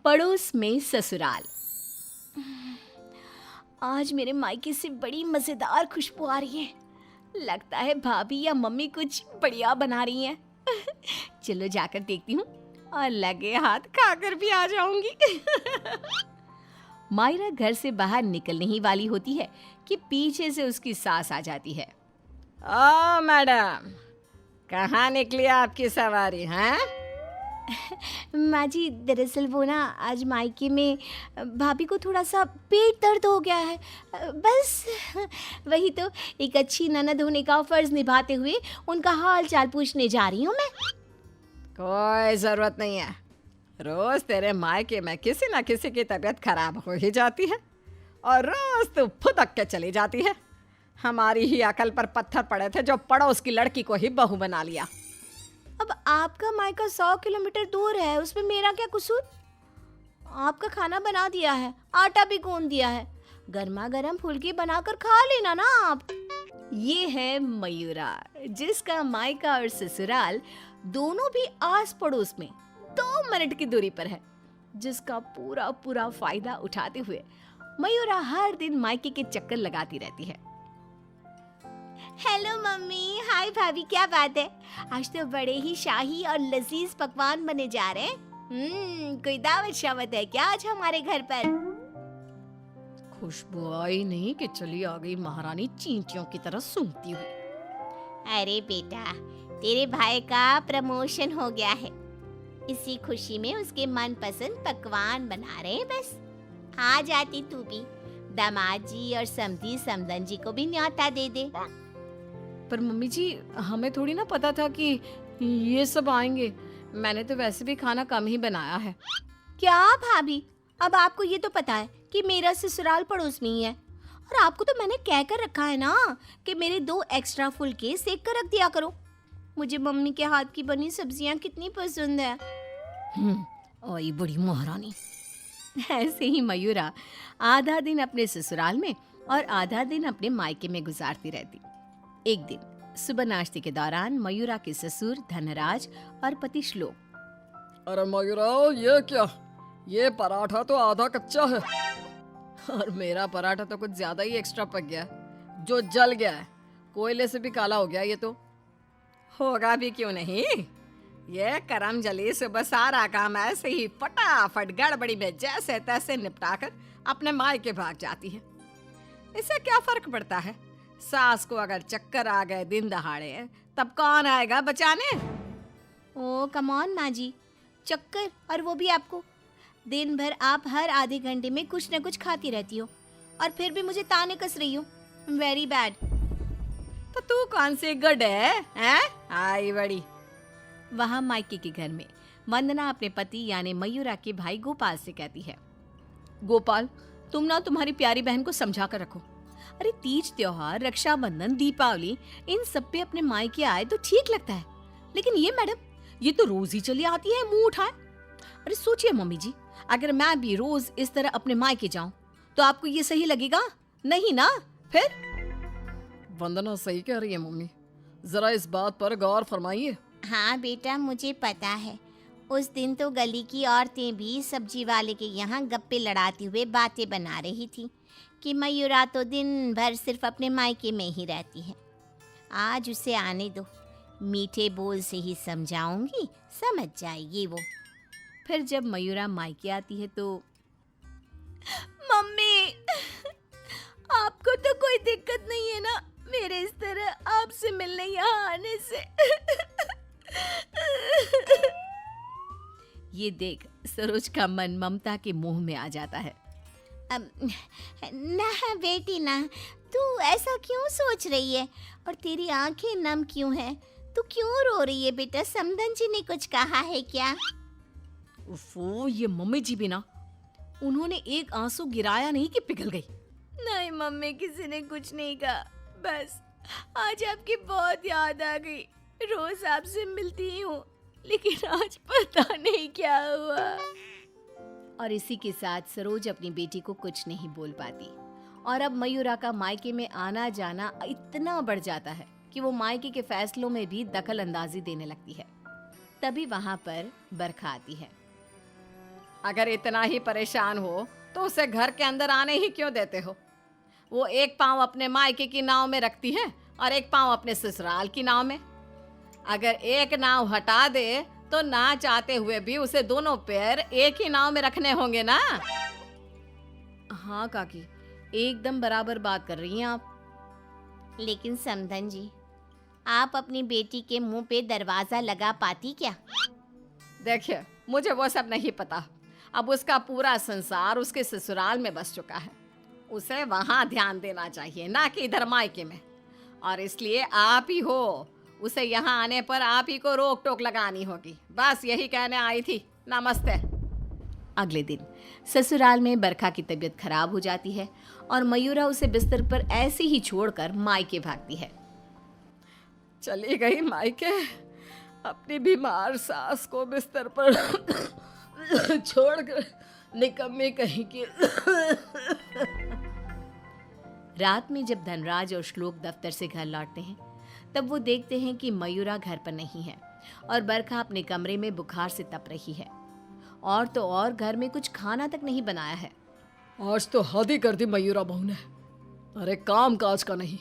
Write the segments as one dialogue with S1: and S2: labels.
S1: पड़ोस में ससुराल। आज मेरे मायके से बड़ी मजेदार खुशबू आ रही है। लगता है भाभी या मम्मी कुछ बढ़िया बना रही हैं। चलो जाकर देखती हूँ और लगे हाथ खाकर भी आ जाऊंगी। मायरा घर से बाहर निकलने ही वाली होती है कि पीछे से उसकी सास आ जाती है।
S2: ओ मैडम, कहाँ निकली आपकी सवारी हैं?
S1: माँ जी, दरअसल वो ना आज मायके में भाभी को थोड़ा सा पेट दर्द हो गया है। बस वही तो एक अच्छी ननद होने का फर्ज निभाते हुए उनका हाल चाल पूछने जा रही हूँ मैं।
S2: कोई जरूरत नहीं है। रोज तेरे मायके में किसी न किसी की तबीयत खराब हो ही जाती है और रोज तू फुदक के चली जाती है। हमारी ही अकल पर पत्थर पड़े थे जो पड़ोस की लड़की को ही बहू बना लिया।
S1: अब आपका मायका 100 किलोमीटर दूर है, उसमें मेरा क्या कसूर? आपका खाना बना दिया है, आटा भी गूंद दिया है, गर्मा गर्म फुल्की बनाकर खा लेना ना आप। ये है मयूरा, जिसका मायका और ससुराल दोनों भी आस पड़ोस में 2 मिनट की दूरी पर है, जिसका पूरा पूरा फायदा उठाते हुए मयूरा हर दिन मायके के चक्कर लगाती रहती है। हेलो मम्मी, हाय भाभी, क्या बात है? आज तो बड़े ही शाही और लजीज पकवान बने जा रहे हैं। कोई दावत शावत है क्या आज हमारे घर पर?
S2: खुशबू आई नहीं कि चली आ गई महारानी चींटियों की तरह सूंघती हुई।
S1: अरे बेटा, तेरे भाई का प्रमोशन हो गया है, इसी खुशी में उसके मनपसंद पकवान बना रहे हैं। बस आ जाती तू भी, दामाद जी और समधी समदन जी को भी न्योता दे दे।
S2: पर मम्मी जी, हमें थोड़ी ना पता था कि ये सब आएंगे। मैंने तो वैसे भी खाना कम ही बनाया है।
S1: क्या भाभी, अब आपको ये तो पता है कि मेरा ससुराल पड़ोस में ही है, और आपको तो मैंने कह कर रखा है ना कि मेरे 2 एक्स्ट्रा फुलके सेक कर रख दिया करो। मुझे मम्मी के हाथ की बनी सब्जियां कितनी पसंद है।
S2: ओए बड़ी महारानी।
S1: ऐसे ही मयूरा आधा दिन अपने ससुराल में और आधा दिन अपने मायके में गुजारती रहती। एक दिन सुबह नाश्ते के दौरान मयूरा के ससुर धनराज और पति श्लोक,
S2: अरे मयूरा, ये क्या? ये पराठा तो आधा कच्चा है और मेरा पराठा तो कुछ ज्यादा ही एक्स्ट्रा पक गया, जो जल गया है। कोयले से भी काला हो गया। ये तो होगा भी क्यों नहीं। ये करम जली सुबह सारा काम ऐसे ही फटाफट गड़बड़ी में जैसे तैसे निपटा कर अपने मायके भाग जाती है। इससे क्या फर्क पड़ता है? सास को अगर चक्कर आ गए दिन दहाड़े, तब कौन आएगा बचाने?
S1: ओ कम ऑन माँ जी, चक्कर, और वो भी आपको? दिन भर आप हर आधे घंटे में कुछ न कुछ खाती रहती हो और फिर भी मुझे ताने कस रही हो। Very bad.
S2: तो तू कौन सी गुड है, हैं? आई बड़ी।
S1: वहाँ मायके के घर में वंदना अपने पति यानी मयूरा के भाई गोपाल से कहती है, गोपाल, तुम ना तुम्हारी प्यारी बहन को समझा कर रखो। अरे तीज त्योहार, रक्षाबंधन, दीपावली, इन सब पे अपने मायके आए तो ठीक लगता है, लेकिन ये मैडम, ये तो रोज ही चली आती है मुंह उठाए। अरे सोचिए मम्मी जी, अगर मैं भी रोज इस तरह अपने मायके जाऊं तो आपको ये सही लगेगा? नहीं ना? फिर
S2: वंदना सही कह रही है मम्मी, जरा इस बात पर गौर फरमाइए।
S1: हाँ बेटा, मुझे पता है। उस दिन तो गली की औरतें भी सब्जी वाले के यहाँ गप्पे लड़ाती हुए बातें बना रही थी कि मयूरा तो दिन भर सिर्फ अपने मायके में ही रहती है। आज उसे आने दो, मीठे बोल से ही समझाऊंगी, समझ जाएगी वो। फिर जब मयूरा मायके आती है तो, मम्मी, आपको तो कोई दिक्कत नहीं है ना मेरे इस तरह आपसे मिलने यहाँ आने से? ये देख सरोज का मन ममता के मुंह में आ जाता है। ना बेटी ना, तू ऐसा क्यों सोच रही है और तेरी आंखें नम क्यों है? तू क्यों रो रही है बेटा? समदन जी ने कुछ कहा है क्या?
S2: उफ़ो, ये मम्मी जी भी ना, उन्होंने एक आंसू गिराया नहीं कि पिघल गई।
S1: नहीं मम्मी, किसी ने कुछ नहीं कहा, बस आज आपकी बहुत याद आ गई। रोज आपसे मिलती ही हूँ, लेकिन आज पता नहीं क्या हुआ। और इसी के साथ सरोज अपनी बेटी को कुछ नहीं बोल पाती और अब मयूरा का मायके में आना जाना इतना बढ़ जाता है कि वो मायके के फैसलों में भी दखल अंदाजी देने लगती है। तभी वहां पर बरखा आती है।
S2: अगर इतना ही परेशान हो तो उसे घर के अंदर आने ही क्यों देते हो? वो एक पाँव अपने मायके की नाव में रखती है और एक पाँव अपने ससुराल की नाव में। अगर एक नाव हटा दे तो ना चाहते हुए भी उसे दोनों पैर एक ही नाव में रखने होंगे ना। हाँ काकी, एकदम बराबर बात कर रही हैं आप।
S1: लेकिन समधन जी, आप अपनी बेटी के मुंह पे दरवाजा लगा पाती क्या?
S2: देखिए, मुझे वो सब नहीं पता। अब उसका पूरा संसार उसके ससुराल में बस चुका है। उसे वहां ध्यान देना चाहिए, ना कि इधर मायके में। और इसलिए आप ही हो, उसे यहाँ आने पर आप ही को रोक टोक लगानी होगी। बस यही कहने आई थी। नमस्ते।
S1: अगले दिन ससुराल में बरखा की तबीयत खराब हो जाती है और मयूरा उसे बिस्तर पर ऐसे ही छोड़कर मायके भागती है।
S2: चली गई मायके, अपनी बीमार सास को बिस्तर पर छोड़कर, निकम्मी कहीं की।
S1: रात में जब धनराज और श्लोक दफ्तर से घर लौटते हैं तब वो देखते हैं कि मयूरा घर पर नहीं है और बरखा अपने कमरे में बुखार से तप रही है। और तो और घर में कुछ खाना तक नहीं बनाया है।
S2: आज तो हद ही कर दी मयूरा बहू ने। अरे काम काज का नहीं,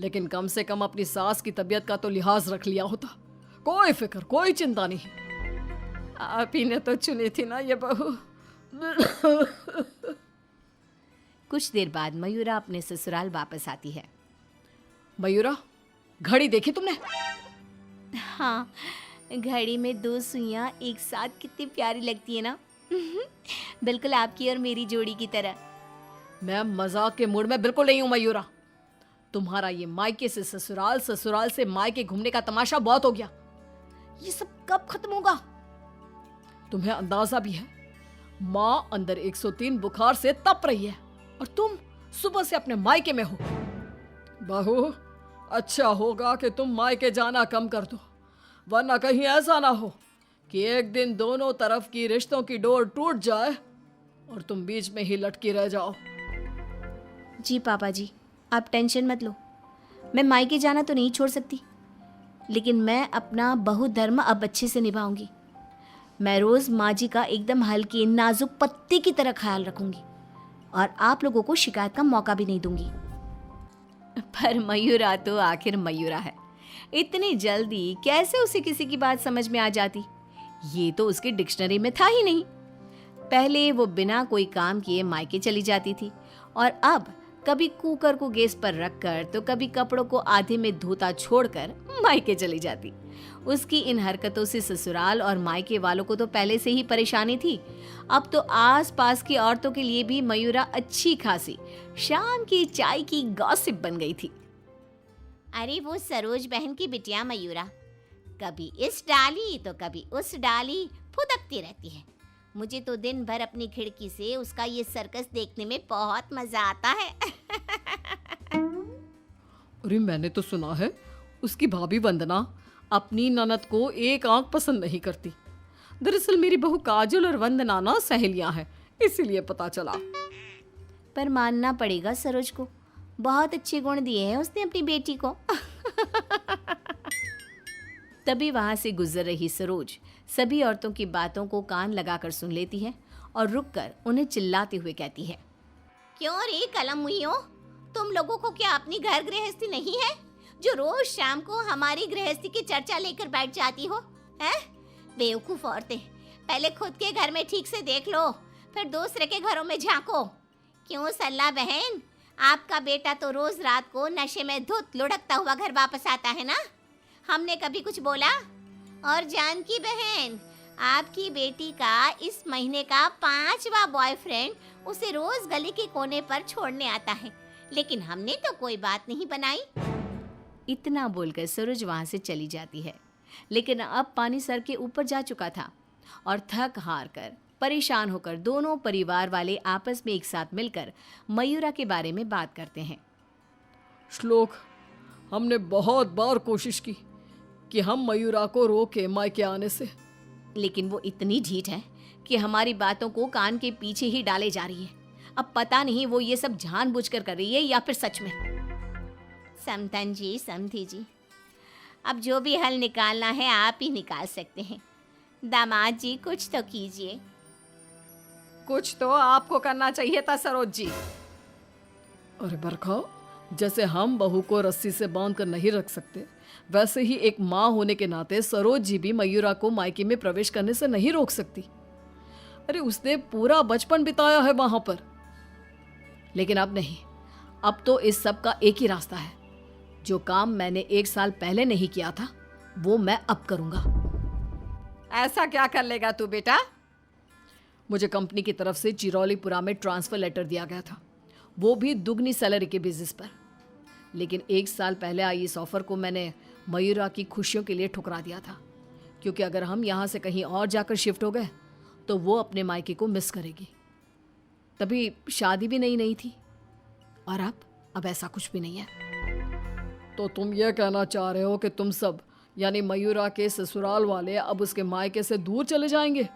S2: लेकिन कम से कम अपनी सास की तबीयत का तो लिहाज रख लिया होता। कोई फिक्र, कोई चिंता नहीं। आप ही ने तो चुनी थी ना ये बहू।
S1: कुछ देर बाद मयूरा अपने ससुराल वापस आती है।
S2: मयूरा, घड़ी देखी तुमने?
S1: हाँ, घड़ी में 2 सुइयां एक साथ कितनी प्यारी लगती है ना। बिल्कुल आपकी और मेरी जोड़ी की तरह।
S2: मैं मजाक के मूड में बिल्कुल नहीं हूं मयूरा। तुम्हारा ये मायके से ससुराल, ससुराल से मायके घूमने का तमाशा बहुत हो गया। ये सब कब खत्म होगा? तुम्हें अंदाजा भी है, माँ अंदर 103 बुखार से तप रही है और तुम सुबह से अपने मायके में हो। बहू, अच्छा होगा कि तुम मायके जाना कम कर दो, वरना कहीं ऐसा ना हो कि एक दिन दोनों तरफ की रिश्तों की डोर टूट जाए और तुम बीच में ही लटकी रह जाओ।
S1: जी पापा जी, आप टेंशन मत लो। मैं मायके जाना तो नहीं छोड़ सकती, लेकिन मैं अपना बहु धर्म अब अच्छे से निभाऊंगी। मैं रोज़ माँ जी का एकदम हल्के नाजुक पत्ते की तरह ख्याल रखूंगी और आप लोगों को शिकायत का मौका भी नहीं दूंगी। पर मयूरा तो आखिर मयूरा है, इतनी जल्दी कैसे उसे किसी की बात समझ में आ जाती? ये तो उसकी डिक्शनरी में था ही नहीं। पहले वो बिना कोई काम किए मायके चली जाती थी और अब कभी कुकर को गैस पर रखकर तो कभी कपड़ों को आधे में धोता छोड़कर मायके चली जाती। उसकी इन हरकतों से ससुराल और मायके वालों को तो पहले से ही परेशानी थी। अब तो आस-पास की औरतों के लिए भी मयूरा अच्छी खासी शाम की चाय की गॉसिप बन गई थी। अरे वो सरोज बहन की बिटिया मयूरा कभी इस डाली तो कभी उस डाली फुदकती रहती है। मुझे तो दिन भर अपनी खिड़की से उसका ये सर्कस देखने में बहुत मजा आता है।
S2: अरे मैंने तो सुना है उसकी भाभी वंदना अपनी ननद को एक आंख पसंद नहीं करती। दरअसल मेरी बहू काजल और वंदना ना सहेलियां हैं, इसीलिए पता चला।
S1: पर मानना पड़ेगा सरोज को, बहुत अच्छे गुण दिए हैं उसने अपनी बेटी को। तभी वहां से गुजर रही सरोज सभी औरतों की बातों को कान लगाकर सुन लेती है और रुककर उन्हें चिल्लाते हुए कहती है, क्यों रे कलम हुईओ, तुम लोगों को क्या अपनी घर गृहस्थी नहीं है जो रोज शाम को हमारी गृहस्थी की चर्चा लेकर बैठ जाती हो? हैं? बेवकूफ औरतें, पहले खुद के घर में ठीक से देख लो, फिर दूसरे के घरों में झांको। क्यों सल्ला बहन, आपका बेटा तो रोज रात को नशे में धुत लुढ़कता हुआ घर वापस आता है ना, हमने कभी कुछ बोला? और जानकी बहन, आपकी बेटी का इस महीने का 5वां बॉयफ्रेंड उसे रोज गली के कोने पर छोड़ने आता है, लेकिन हमने तो कोई बात नहीं बनाई। इतना बोलकर सरोज वहां से चली जाती है, लेकिन अब पानी सर के ऊपर जा चुका था और थक हार कर परेशान होकर दोनों परिवार वाले आपस में एक साथ मिलकर मयूरा के बारे में बात करते हैं।
S2: श्लोक, हमने बहुत बार कोशिश की कि हम मयूरा को रोके मायके आने से,
S1: लेकिन वो इतनी ढीठ है कि हमारी बातों को कान के पीछे ही डाले जा रही है। अब पता नहीं वो ये सब जानबूझकर कर रही है या फिर सच में। समधन जी, समधी जी, अब जो भी हल निकालना है आप ही निकाल सकते हैं। दामाद जी कुछ तो कीजिए।
S2: कुछ तो आपको करना चाहिए था सरोज जी। अरे बरखा, जैसे हम बहू को रस्सी से बांध कर नहीं रख सकते, वैसे ही एक माँ होने के नाते सरोज जी भी मयूरा को मायके में प्रवेश करने से नहीं रोक सकती। अरे उसने पूरा बचपन बिताया है वहां पर। लेकिन अब नहीं, अब तो इस सब का एक ही रास्ता है। जो काम मैंने 1 साल पहले नहीं किया था वो मैं अब करूंगा। ऐसा क्या कर लेगा तू बेटा? मुझे कंपनी की तरफ से चिरौलीपुरा में ट्रांसफर लेटर दिया गया था, वो भी दुगनी सैलरी के बेसिस पर। लेकिन 1 साल पहले आई इस ऑफर को मैंने मयूरा की खुशियों के लिए ठुकरा दिया था, क्योंकि अगर हम यहाँ से कहीं और जाकर शिफ्ट हो गए तो वो अपने मायके को मिस करेगी। तभी शादी भी नहीं थी, और अब ऐसा कुछ भी नहीं है। तो तुम ये कहना चाह रहे हो कि तुम सब यानी मयूरा के ससुराल वाले अब उसके मायके से दूर चले जाएंगे?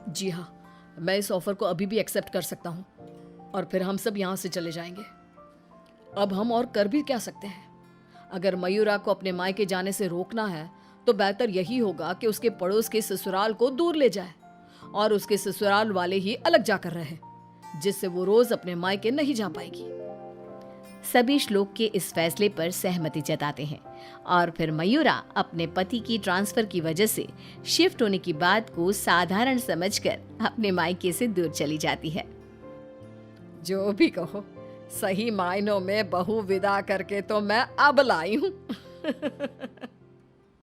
S2: जी हाँ, मैं इस ऑफर को अभी भी एक्सेप्ट कर सकता हूँ और फिर हम सब यहाँ से चले जाएंगे। अब हम और कर भी क्या सकते हैं? अगर मयूरा को अपने मायके जाने से रोकना है तो बेहतर यही होगा कि उसके पड़ोस के ससुराल को दूर ले जाए और उसके ससुराल वाले ही अलग जाकर रहे, जिससे वो रोज अपने मायके नहीं जा पाएगी।
S1: सभी श्लोक के इस फैसले पर सहमति जताते हैं और फिर मयूरा अपने पति की ट्रांसफर की वजह से शिफ्ट होने की बात को साधारण समझकर अपने मायके से दूर चली जाती है।
S2: जो भी कहो, सही मायनों में बहू विदा करके तो मैं अब लाई हूँ।